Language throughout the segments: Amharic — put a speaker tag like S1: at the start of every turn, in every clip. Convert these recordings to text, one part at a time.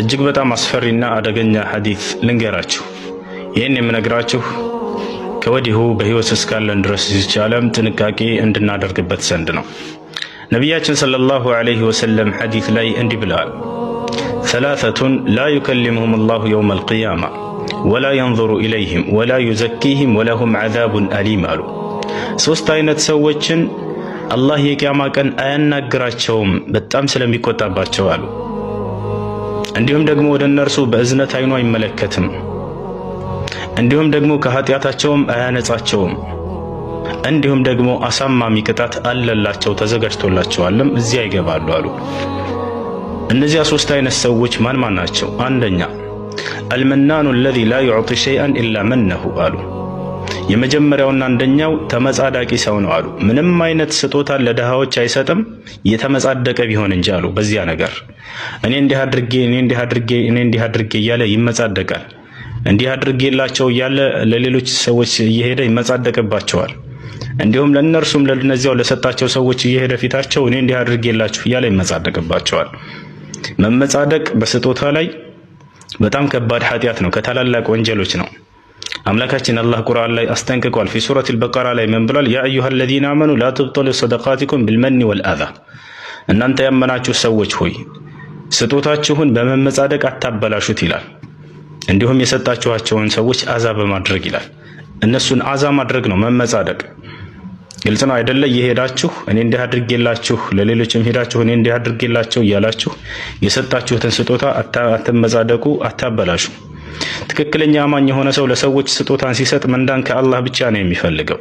S1: እጅግ በጣም አስፈሪና አደገኛ ሐዲስ ልንገራችሁ። ይህን የምነግራችሁ ከወዲሁ በህይወት እስካለን ድረስ እዚች ዓለም ጥንቃቄ እንድናደርግበት ዘንድ ነው። ነቢያችን ሰለላሁ ዐለይሂ ወሰለም ሐዲስ ላይ እንዲህ ብለዋል፣ ሰላሰቱን ላ ዩከሊሙሁም አላሁ የውመል ቂያማ ወላ የንዙሩ ኢለይሂም ወላ ዩዘኪሂም ወለሁም ዐዛቡን አሊም አሉ። ሶስት አይነት ሰዎችን አላህ የቂያማ ቀን አያናግራቸውም በጣም ስለሚቆጣባቸው አሉ። እንዲሁም ደግሞ ወደ እነርሱ በእዝነት አይኑ አይመለከትም። እንዲሁም ደግሞ ከኃጢአታቸውም አያነጻቸውም። እንዲሁም ደግሞ አሳማሚ ቅጣት አለላቸው ተዘጋጅቶላቸዋልም እዚያ ይገባሉ አሉ። እነዚያ ሶስት አይነት ሰዎች ማን ማን ናቸው? አንደኛ አልመናኑ አለዚ ላ ዩዕጢ ሸይአን ኢላ መነሁ አሉ። የመጀመሪያውና አንደኛው ተመጻዳቂ ሰው ነው አሉ። ምንም አይነት ስጦታን ለድሃዎች አይሰጥም የተመጻደቀ ቢሆን እንጂ አሉ። በዚያ ነገር እኔ እንዲህ አድርጌ እያለ ይመጻደቃል። እንዲህ አድርጌላቸው እያለ ለሌሎች ሰዎች እየሄደ ይመጻደቅባቸዋል። እንዲሁም ለእነርሱም ለነዚያው ለሰጣቸው ሰዎች እየሄደ ፊታቸው እኔ እንዲህ አድርጌላችሁ እያለ ይመጻደቅባቸዋል። መመጻደቅ በስጦታ ላይ በጣም ከባድ ኃጢአት ነው፣ ከታላላቅ ወንጀሎች ነው። አምላካችን አላህ ቁርአን ላይ አስጠንቅቋል። ፊ ሱረቱል በቀራ ላይ ምን ብሏል? ያ አዩሀል ለዚነ አመኑ ላ ትብጠሉ ሰደቃቲኩም ቢልመኒ ወልአዛ፣ እናንተ ያመናችሁ ሰዎች ሆይ ስጦታችሁን በመመጻደቅ አታበላሹት ይላል። እንዲሁም የሰጣችኋቸውን ሰዎች አዛ በማድረግ ይላል። እነሱን አዛ ማድረግ ነው መመጻደቅ። ግልጽ ነው አይደለ? እየሄዳችሁ እኔ እንዲህ አድርጌላችሁ ለሌሎችም ሄዳችሁ እኔ እንዲህ አድርጌላቸው እያላችሁ የሰጣችሁትን ስጦታ አትመጻደቁ፣ አታበላሹ። ትክክለኛ አማኝ የሆነ ሰው ለሰዎች ስጦታን ሲሰጥ ምንዳን ከአላህ ብቻ ነው የሚፈልገው።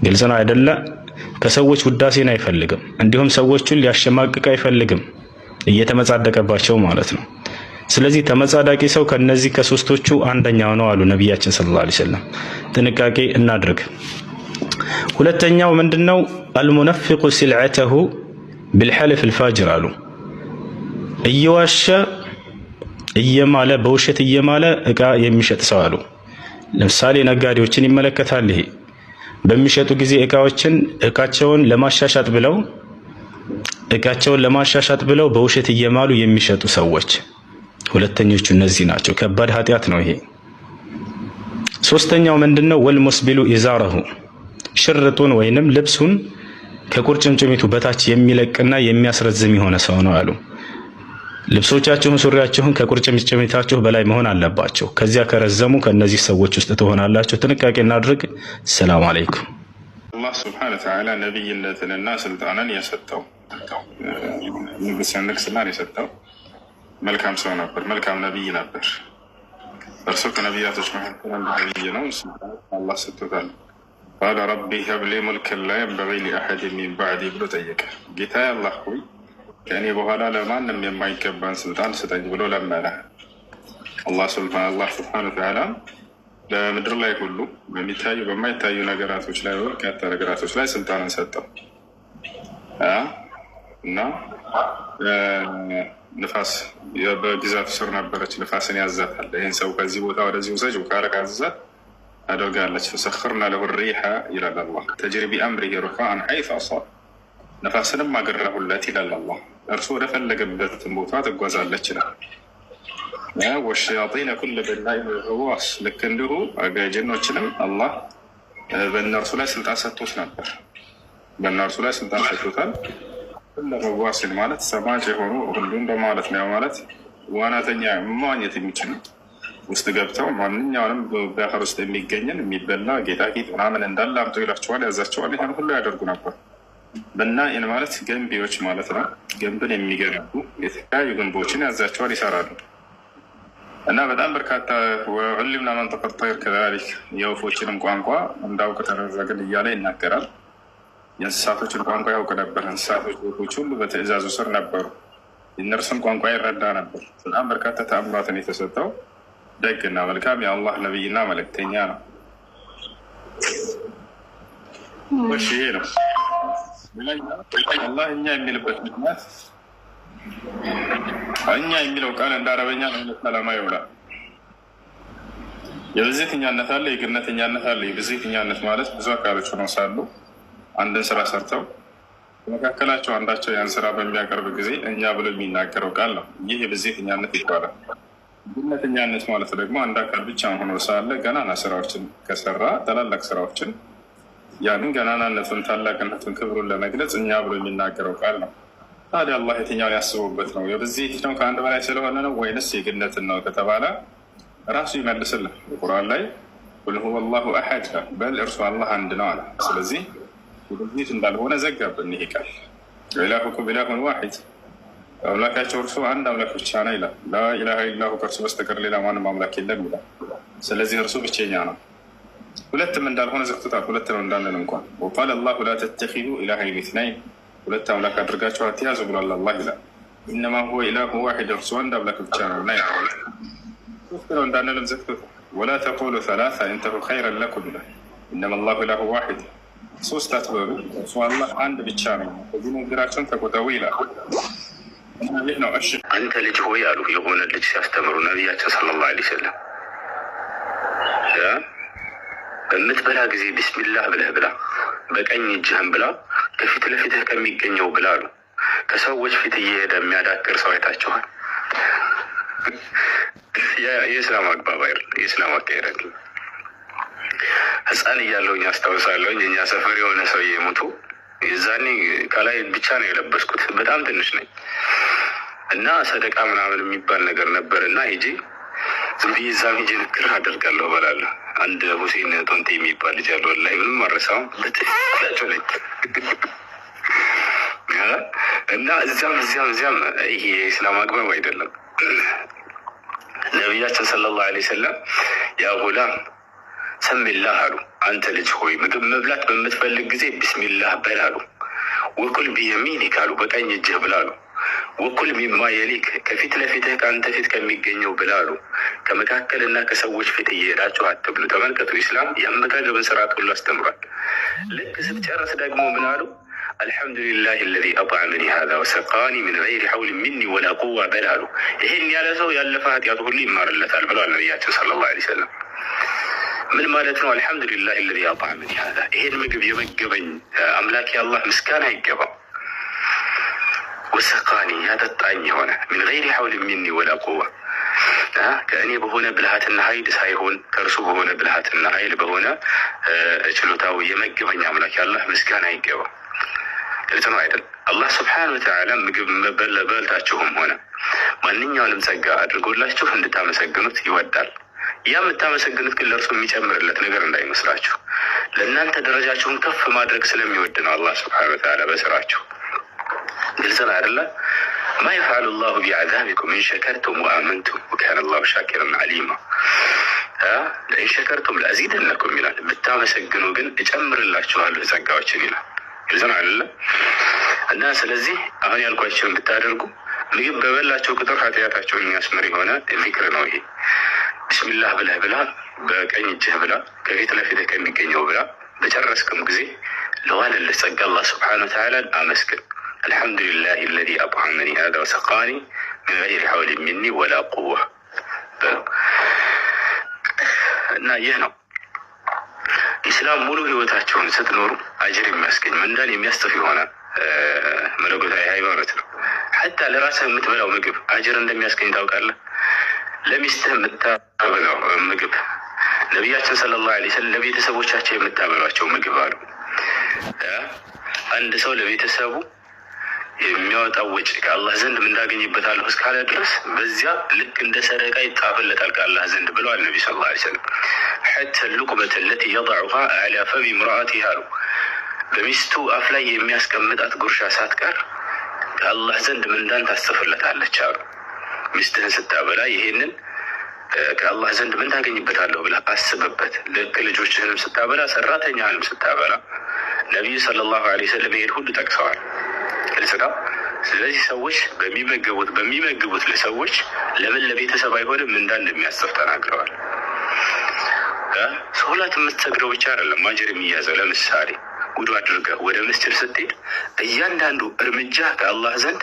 S1: ግልጽ ነው አይደለ? ከሰዎች ውዳሴን አይፈልግም። እንዲሁም ሰዎቹን ሊያሸማቅቅ አይፈልግም፣ እየተመጻደቀባቸው ማለት ነው። ስለዚህ ተመጻዳቂ ሰው ከነዚህ ከሶስቶቹ አንደኛው ነው አሉ ነቢያችን ሰለላሁ ዐለይሂ ወሰለም። ጥንቃቄ እናድርግ። ሁለተኛው ምንድነው? አልሙነፊቁ ሲልዐተሁ ቢልሐልፍ አልፋጅር አሉ። እየዋሸ እየማለ በውሸት እየማለ እቃ የሚሸጥ ሰው አሉ። ለምሳሌ ነጋዴዎችን ይመለከታል። ይሄ በሚሸጡ ጊዜ እቃቸውን ለማሻሻጥ ብለው በውሸት እየማሉ የሚሸጡ ሰዎች ሁለተኞቹ እነዚህ ናቸው። ከባድ ኃጢአት ነው ይሄ። ሶስተኛው ምንድነው? ወልሙስቢሉ ኢዛረሁ፣ ሽርጡን ወይንም ልብሱን ከቁርጭምጭሚቱ በታች የሚለቅና የሚያስረዝም የሆነ ሰው ነው አሉ። ልብሶቻችሁን ሱሪያችሁን ከቁርጭምጭሚታችሁ በላይ መሆን አለባቸው። ከዚያ ከረዘሙ ከነዚህ ሰዎች ውስጥ ትሆናላችሁ። ጥንቃቄ እናድርግ። ሰላም አለይኩም።
S2: አላህ ሱብሓነሁ ወተዓላ ነብይነትንና ስልጣንን የሰጠው ንግስናን የሰጠው መልካም ሰው ነበር፣ መልካም ነብይ ነበር። እርሱ ከነቢያቶች መካከል አንዱ ነብይ ነው። አላህ ሰጥቶታል። ቃለ ረቢ ሀብሊ ሙልከን ላ የንበጊ ሊአሐድ ሚን ባዕዲ ብሎ ጠየቀ። ጌታዬ አላህ ሆይ ከእኔ በኋላ ለማንም የማይገባን ስልጣን ስጠኝ ብሎ ለመነ። አላህ ሱብሓነሁ ወተዓላ በምድር ላይ ሁሉ በሚታዩ በማይታዩ ነገራቶች ላይ በበርካታ ነገራቶች ላይ ስልጣንን ሰጠው እና ንፋስ በግዛቱ ስር ነበረች። ንፋስን ያዛታል። ይህን ሰው ከዚህ ቦታ ወደዚህ ውሰጅ ካለ ካዘዛት አደርጋለች። ፈሰኽርና ለሁ ሪሓ ይላል አላህ ተጅሪ ቢአምሪሂ ሩኻአን ሐይሱ አሳብ፣ ነፋስንም አገራሁለት ይላል አላህ። እርሱ ወደፈለገበት ቦታ ትጓዛለች ይላል። ወሸያጢነ ኩለ በናኢን ወገዋስ፣ ልክ እንዲሁ ጅኖችንም አላህ በእነርሱ ላይ ስልጣን ሰጥቶት ነበር። በእነርሱ ላይ ስልጣን ሰጥቶታል። ኩለ ገዋሲን ማለት ሰማጭ የሆኑ ሁሉም በማለት ነው። ማለት ዋናተኛ መዋኘት የሚችሉ ውስጥ ገብተው ማንኛውንም በባህር ውስጥ የሚገኝን የሚበላ ጌጣጌጥ ምናምን እንዳለ አምጡ ይላቸዋል፣ ያዛቸዋል። ይህን ሁሉ ያደርጉ ነበር። በናኢን ማለት ገንቢዎች ማለት ነው። ግንብን የሚገነቡ የተለያዩ ግንቦችን ያዛቸዋል፣ ይሰራሉ። እና በጣም በርካታ ወዑሊምና መንጠቀ ጠይር ከዛሊክ፣ የወፎችንም ቋንቋ እንዳውቅ ተደረግን እያለ ይናገራል። የእንስሳቶችን ቋንቋ ያውቅ ነበር። እንስሳቶች፣ ወፎች ሁሉ በትእዛዙ ስር ነበሩ። የእነርሱን ቋንቋ ይረዳ ነበር። በጣም በርካታ ተአምራትን የተሰጠው ደግና መልካም የአላህ ነቢይና መልእክተኛ ነው። ይሄ ነው አላህ እኛ የሚልበት ምክንያት። እኛ የሚለው ቃል እንደ አረበኛ ለማ ይውላል። የብዜትኛነት አለ፣ የግነተኛነት አለ። የብዜትኛነት ማለት ብዙ አካሎች ሆነው ሳሉ አንድን ስራ ሰርተው መካከላቸው አንዳቸው ያን ስራ በሚያቀርብ ጊዜ እኛ ብሎ የሚናገረው ቃል ነው። ይህ የብዜተኛነት ይባላል። ብዜተኛነት ማለት ደግሞ አንድ አካል ብቻ ሆኖ ሳለ ገናና ስራዎችን ከሰራ ታላላቅ ስራዎችን ያንን ገናናነቱን፣ ታላቅነቱን፣ ክብሩን ለመግለጽ እኛ ብሎ የሚናገረው ቃል ነው። ታዲያ አላህ የትኛውን ያስቡበት ነው? የብዜት ነው ከአንድ በላይ ስለሆነ ነው ወይንስ የግነትን ነው ከተባለ ራሱ ይመልስልን። ቁርአን ላይ ቁል ሁወ አላሁ አሐድ በል እርሱ አላህ አንድ ነው አለ። ስለዚህ ብዜት እንዳልሆነ ዘጋብን ይሄ ቃል። ወኢላሁኩም ኢላሁን ዋሒድ አምላካቸው እርሱ አንድ አምላክ ብቻ ነው ይላል። ላኢላሃ ኢላሁ ከእርሱ በስተቀር ሌላ ማንም አምላክ የለም ይላል። ስለዚህ እርሱ ብቸኛ ነው። ሁለትም እንዳልሆነ ዘግቶታል። ሁለት ነው እንዳለን እንኳን ወቃለ አላሁ ላ ተተኪዙ ኢላሀይን ኢስነይን ሁለት አምላክ አድርጋችሁ አትያዙ ብሏል አላህ ይላል። ኢነማ ሁወ ኢላሁ ዋሒድ እርሱ አንድ አምላክ ብቻ ነው እና ሶስት ነው እንዳንልም ዘግቶታል። ወላ ተቁሉ ሰላሳ ኢንተሁ ኸይረን ለኩም ይላል። ኢነማ አላሁ ኢላሁ ዋሒድ ሶስት አትበሉ እርሱ አላህ አንድ ብቻ ነው፣ በዚህ ንግግራቸውን ተቆጠቡ ይላል። ይህ ነው እሺ።
S3: አንተ ልጅ ሆይ አሉ የሆነ ልጅ ሲያስተምሩ ነቢያችን ሰለላሁ ዐለይሂ ወሰለም በምትበላ ጊዜ ቢስሚላህ ብለህ ብላ፣ በቀኝ እጅህም ብላ፣ ከፊት ለፊትህ ከሚገኘው ብላ አሉ። ከሰዎች ፊት እየሄደ የሚያዳክር ሰው አይታችኋል? የእስላም አግባብ አይደል? የእስላም አካሄድ አይደል? ህፃን እያለሁኝ አስታውሳለሁኝ እኛ ሰፈር የሆነ ሰው የሞቱ የዛኔ ከላይ ብቻ ነው የለበስኩት፣ በጣም ትንሽ ነኝ እና ሰደቃ ምናምን የሚባል ነገር ነበር እና ሂጂ ዝም ብዬ እዛም ሂጂ ንግር አደርጋለሁ እበላለሁ። አንድ ሁሴን ቶንቴ የሚባል ልጅ ያለው ላይ ምንም አረሳውም በጥላቸው ላይ እና እዚያም ይሄ የእስላም አግባብ አይደለም። ነቢያችን ሰለላሁ ዐለይሂ ወሰለም ያ ጉላም ሰሚላህ አሉ። አንተ ልጅ ሆይ ምግብ መብላት በምትፈልግ ጊዜ ቢስሚላህ በል አሉ። ወኩል ቢየሚኒክ አሉ፣ በቀኝ እጅህ ብላ አሉ። ወኩል ሚማ የሊክ ከፊት ለፊትህ ከአንተ ፊት ከሚገኘው ብላ አሉ። ከመካከልና ከሰዎች ፊት እየሄዳችሁ አትብሉ። ተመልከቱ፣ ኢስላም የአመጋገብን ስርዓት ሁሉ አስተምሯል። ልክ ስትጨርስ ደግሞ ምን አሉ? አልሐምዱሊላህ አለዚ አጥዓመኒ ሃዛ ወሰቃኒ ሚን ገይሪ ሐውል ሚኒ ወላ ቁዋ በል አሉ። ይህን ያለ ሰው ያለፈ ኃጢአቱ ሁሉ ይማርለታል ብለዋል ነቢያችን ሰለላሁ ዐለይሂ ወሰለም። ምን ማለት ነው? አልሐምዱሊላህ አለዚ አጥዓመኒ ሃዛ፣ ይሄን ምግብ የመገበኝ አምላክ አላህ ምስጋና ይገባው። ወሰቃኒ ያጠጣኝ የሆነ ሚን ገይሪ ሐውል ሚኒ ወላ ቁዋ፣ ከእኔ በሆነ ብልሃትና ኃይል ሳይሆን ከእርሱ በሆነ ብልሃትና ኃይል በሆነ ችሎታው የመገበኝ አምላክ አላህ ምስጋና ይገባው። ግልጽ ነው አይደል? አላህ ስብሓነሁ ወተዓላ ምግብ በልታችሁም ሆነ ማንኛውንም ጸጋ አድርጎላችሁ እንድታመሰግኑት ይወዳል። ያ የምታመሰግኑት ግን ለእርሱ የሚጨምርለት ነገር እንዳይመስላችሁ፣ ለእናንተ ደረጃችሁን ከፍ ማድረግ ስለሚወድ ነው አላህ ስብሓነሁ ወተዓላ በስራችሁ። ግልጽ ነው አይደለ? ማ የፍዐሉ ላሁ ቢዐዛቢኩም ኢን ሸከርቱም ወአመንቱም ወካነ ላሁ ሻኪረን ዐሊማ። ለኢን ሸከርቱም ለአዚደነኩም ይላል። ብታመሰግኑ ግን እጨምርላችኋለሁ ጸጋዎችን ይላል። ግልጽ ነው አይደለ? እና ስለዚህ አሁን ያልኳቸውን ብታደርጉ ምግብ በበላቸው ቁጥር ኃጢአታቸውን የሚያስምር የሆነ ዚክር ነው ይሄ። ቢስሚላህ ብለህ ብላ፣ በቀኝ እጅህ ብላ፣ ከፊት ለፊትህ ከሚገኘው ብላ። በጨረስክም ጊዜ ለዋለልህ ጸጋ አላህ ስብሓነሁ ወተዓላ አመስግን። አልሐምዱሊላህ አለዚ አጥዓመኒ ሃዛ ወሰቃኒ ሚን ገይሪ ሐውል ሚኒ ወላ ቁዋ። እና ይህ ነው ኢስላም። ሙሉ ህይወታቸውን ስትኖሩ አጅር የሚያስገኝ ምንዳን የሚያስጥፍ የሆነ መለኮታዊ ሃይማኖት ነው። ሐታ ለራስህ የምትበላው ምግብ አጅር እንደሚያስገኝ ታውቃለህ? ለሚስትህ የምታበላው ምግብ ነቢያችን ሰለላሁ ዐለይሂ ወሰለም ለቤተሰቦቻቸው የምታበሏቸው ምግብ አሉ። አንድ ሰው ለቤተሰቡ የሚያወጣው ወጪ ከአላህ ዘንድ ምንዳገኝበታለሁ እስካለ ድረስ በዚያ ልክ እንደ ሰደቃ ይጣፍለታል ከአላህ ዘንድ ብለዋል ነቢ ሰለላሁ ዐለይሂ ወሰለም። ሐታ ሉቅመተ ለቲ የضዑሃ ዐላ ፈሚ ምርአቲሃ አሉ። በሚስቱ አፍ ላይ የሚያስቀምጣት ጉርሻ ሳትቀር ከአላህ ዘንድ ምንዳን ታስጽፍለታለች አሉ። ሚስትህን ስታበላ ይሄንን ከአላህ ዘንድ ምን ታገኝበታለሁ ብለህ አስብበት። ልክ ልጆችህንም ስታበላ፣ ሰራተኛህንም ስታበላ ነቢዩ ሰለላሁ ዐለይሂ ወሰለም ይሄን ሁሉ ጠቅሰዋል። ግልጽ ነው። ስለዚህ ሰዎች በሚመግቡት ለሰዎች ለምን ለቤተሰብ አይሆንም ምንዳ እንደሚያስጽፍ ተናግረዋል። ሶላት የምትሰግደው ብቻ አይደለም አጅር የሚያዘው። ለምሳሌ ውዱ አድርገህ ወደ መስጅድ ስትሄድ እያንዳንዱ እርምጃ ከአላህ ዘንድ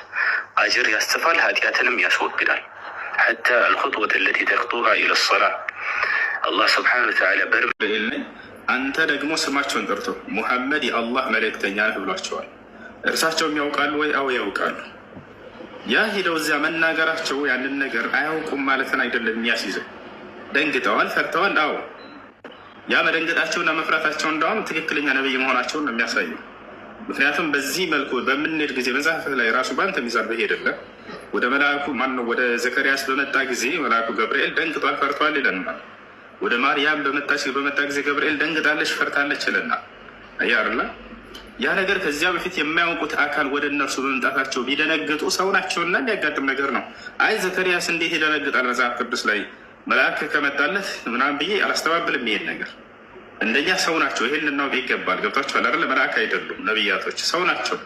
S3: አጅር ያስጽፋል፣ ኃጢአትንም ያስወግዳል። ሐታ አልኹጥወተ ለቲ ተኽጡሃ ኢለ ሶላ አላህ ስብሓነሁ ወተዓላ አንተ ደግሞ ስማቸውን ጠርቶ ሙሐመድ የአላህ መልእክተኛ ነህ ብሏቸዋል።
S2: እርሳቸውም ያውቃሉ ወይ? አዎ ያውቃሉ። ያ ሄደው እዚያ መናገራቸው ያንን ነገር አያውቁም ማለትን አይደለም የሚያስይዘው። ደንግጠዋል፣ ፈርተዋል። አዎ ያ መደንገጣቸውና መፍራታቸው እንዳውም ትክክለኛ ነብይ መሆናቸውን ነው የሚያሳየው። ምክንያቱም በዚህ መልኩ በምንሄድ ጊዜ መጽሐፍ ላይ ራሱ በአንተ ሚዛን በሄደለ ወደ መልአኩ ማነው ወደ ዘከርያስ በመጣ ጊዜ መልአኩ ገብርኤል ደንግጧል፣ ፈርቷል ይለናል። ወደ ማርያም በመጣ ጊዜ ገብርኤል ደንግጣለች፣ ፈርታለች ይለናል። አያርላ ያ ነገር ከዚያ በፊት የማያውቁት አካል ወደ እነርሱ በመምጣታቸው ቢደነግጡ ሰው ናቸውና የሚያጋጥም ነገር ነው። አይ ዘከርያስ እንዴት ይደነግጣል መጽሐፍ ቅዱስ ላይ መልአክ ከመጣለት ምናምን ብዬ አላስተባብልም። ይሄን ነገር እንደኛ ሰው ናቸው። ይሄን ልናውቅ ይገባል። ገብቷችኋል አይደለ? መልአክ አይደሉም ነቢያቶች፣ ሰው ናቸው።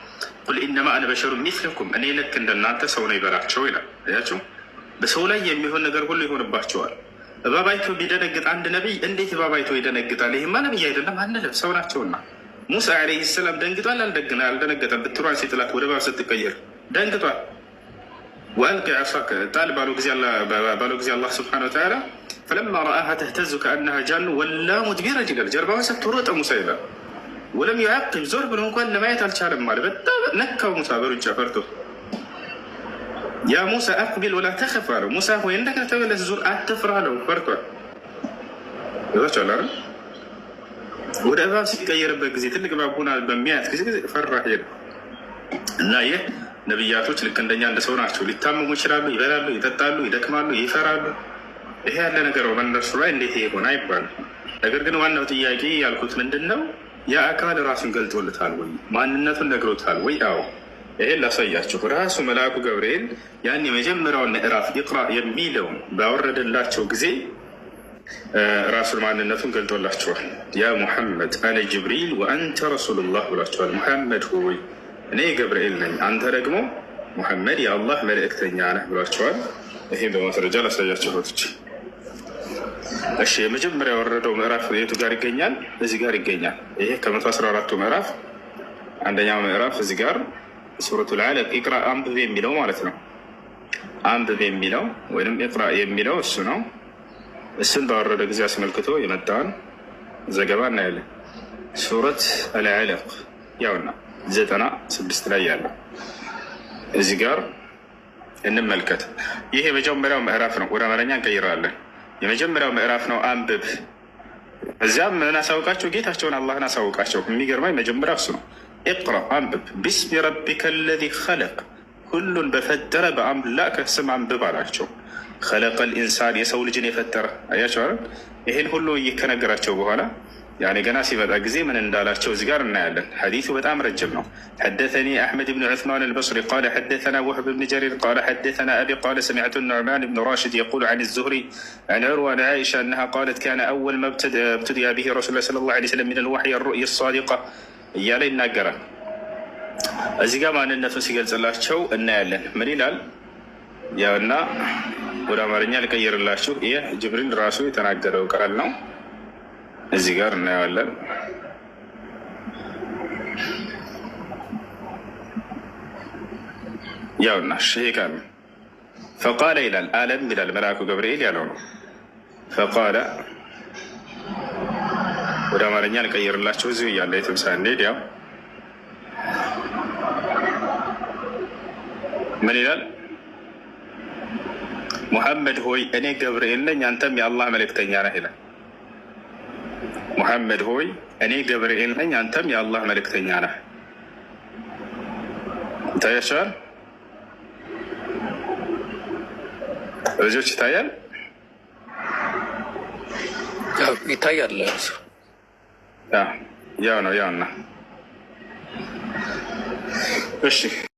S2: ቁል ኢነማ አነ በሸሩ ሚስልኩም፣ እኔ ልክ እንደናንተ ሰው ነው ይበላቸው ይላል። አያችሁ፣ በሰው ላይ የሚሆን ነገር ሁሉ ይሆንባቸዋል። እባባይቶ ቢደነግጥ አንድ ነቢይ እንዴት እባባይቶ ይደነግጣል? ይህማ ነቢይ አይደለም አንልም፣ ሰው ናቸውና። ሙሳ ዓለይሂ ሰላም ደንግጧል አልደነገጠም? ብትሯን ሲጥላት ወደ እባብ ስትቀየር ደንግጧል። ወአልቂ ዐሳከ ጣል ባለው ጊዜ አላህ ስብሐነሁ ወተዓላ ፈለማ ረአሃ ተህተዙ ከአነሃ ጃኑ ወላ ሙድቢረን ይላል። ጀርባውን ሰጥቶ ሮጠ ሙሳ ይላል። ወለም ዩዐቂብ ዞር ብሎ እንኳን ለማየት አልቻለም። ማለት በጣም ነካው ሙሳ በሩጫ ፈርቶ። ያ ሙሳ አቅቢል ወላ ተኸፍ አለው። ሙሳ ሆይ እንደገና ተመለስ፣ ዙር፣ አትፍራ አለው። ፈርቷል። ይዛቸዋል አይደል? ወደ እባብ ሲቀየርበት ጊዜ ትልቅ እባብ ሆና በሚያያት ጊዜ ፈራ ሄደ። እና ይህ ነቢያቶች ልክ እንደኛ እንደ ሰው ናቸው። ሊታመሙ ይችላሉ፣ ይበላሉ፣ ይጠጣሉ፣ ይደክማሉ፣ ይፈራሉ። ይሄ ያለ ነገር ነው። በእነርሱ ላይ እንዴት ይሆን አይባልም። ነገር ግን ዋናው ጥያቄ ያልኩት ምንድን ነው? ያ አካል ራሱን ገልጦልታል ወይ? ማንነቱን ነግሮታል ወይ? አዎ ይሄን ላሳያችሁ። ራሱ መልአኩ ገብርኤል ያን የመጀመሪያውን ምዕራፍ ኢቅራ የሚለውን ባወረደላቸው ጊዜ ራሱን ማንነቱን ገልጦላቸዋል። ያ ሙሐመድ አነ ጅብሪል ወአንተ ረሱሉላህ ብሏቸዋል። ሙሐመድ ሆይ እኔ ገብርኤል ነኝ፣ አንተ ደግሞ ሙሐመድ የአላህ መልእክተኛ ነህ ብሏቸዋል። ይሄም በማስረጃ ላሳያቸው ሆቶች። እሺ የመጀመሪያ የወረደው ምዕራፍ የቱ ጋር ይገኛል? እዚህ ጋር ይገኛል። ይሄ ከ114ቱ ምዕራፍ አንደኛው ምዕራፍ እዚህ ጋር ሱረቱል አለቅ ኢቅራ አንብብ የሚለው ማለት ነው። አንብብ የሚለው ወይም ኢቅራ የሚለው እሱ ነው። እሱን ባወረደ ጊዜ አስመልክቶ የመጣውን ዘገባ እናያለን። ሱረት አልዓለቅ ያውና 96 ላይ ያለው እዚህ ጋር እንመልከት። ይህ የመጀመሪያው ምዕራፍ ነው። ወደ አማርኛ እንቀይራለን። የመጀመሪያው ምዕራፍ ነው። አንብብ። እዚያም ምን አሳውቃቸው? ጌታቸውን አላህን አሳውቃቸው። የሚገርመኝ መጀመሪያ እሱ ነው። ኢቅራ አንብብ፣ ቢስሚ ረቢከ ለዚ ኸለቅ፣ ሁሉን በፈጠረ በአምላክ ስም አንብብ አላቸው። ኸለቀል ኢንሳን፣ የሰው ልጅን የፈጠረ። አያቸው አይደል? ይህን ሁሉ ከነገራቸው በኋላ ያኔ ገና ሲመጣ ጊዜ ምን እንዳላቸው እዚህ ጋር እናያለን። ሐዲሱ በጣም ረጅም ነው። ሐደተኒ አሕመድ ብን ዑስማን አልበስሪ ቃለ ሐደተና ወህብ ብን ጀሪር ቃለ ሐደተና አቢ ቃለ ሰሚዕቱ ኑዕማን ብን ራሽድ የቁሉ ዐን ዙህሪ ዐን ዑርዋ ዐን ዓኢሻ አነሃ ቃለት ካነ አወል ማ ብቱድያ ቢሂ ረሱሉላህ ሰለላሁ ዐለይሂ ወሰለም ሚነል ወሕይ አርሩእያ አሳዲቃ እያለ ይናገራል። እዚህ ጋር ማንነቱን ሲገልጽላቸው እናያለን። ምን ይላል? ያውና ወደ አማርኛ ልቀይርላችሁ። ይህ ጅብሪል ራሱ የተናገረው ቃል ነው። እዚህ ጋር እናየዋለን። ያውና ይሄ ቃል ፈቃለ ይላል። አለም ይላል መልአኩ ገብርኤል ያለው ነው። ፈቃለ ወደ አማርኛ ልቀይርላችሁ እዚሁ እያለ የትምሳ እንሄድ። ያው ምን ይላል? ሙሐመድ ሆይ እኔ ገብርኤል ነኝ፣ አንተም የአላህ መልእክተኛ ነህ ይላል። ሙሐመድ ሆይ እኔ ገብርኤል ነኝ፣ አንተም የአላህ መልእክተኛ ነህ። ይታያቸዋል ልጆች? ይታያል
S4: ይታያል።
S2: ያው ነው ያውና እሺ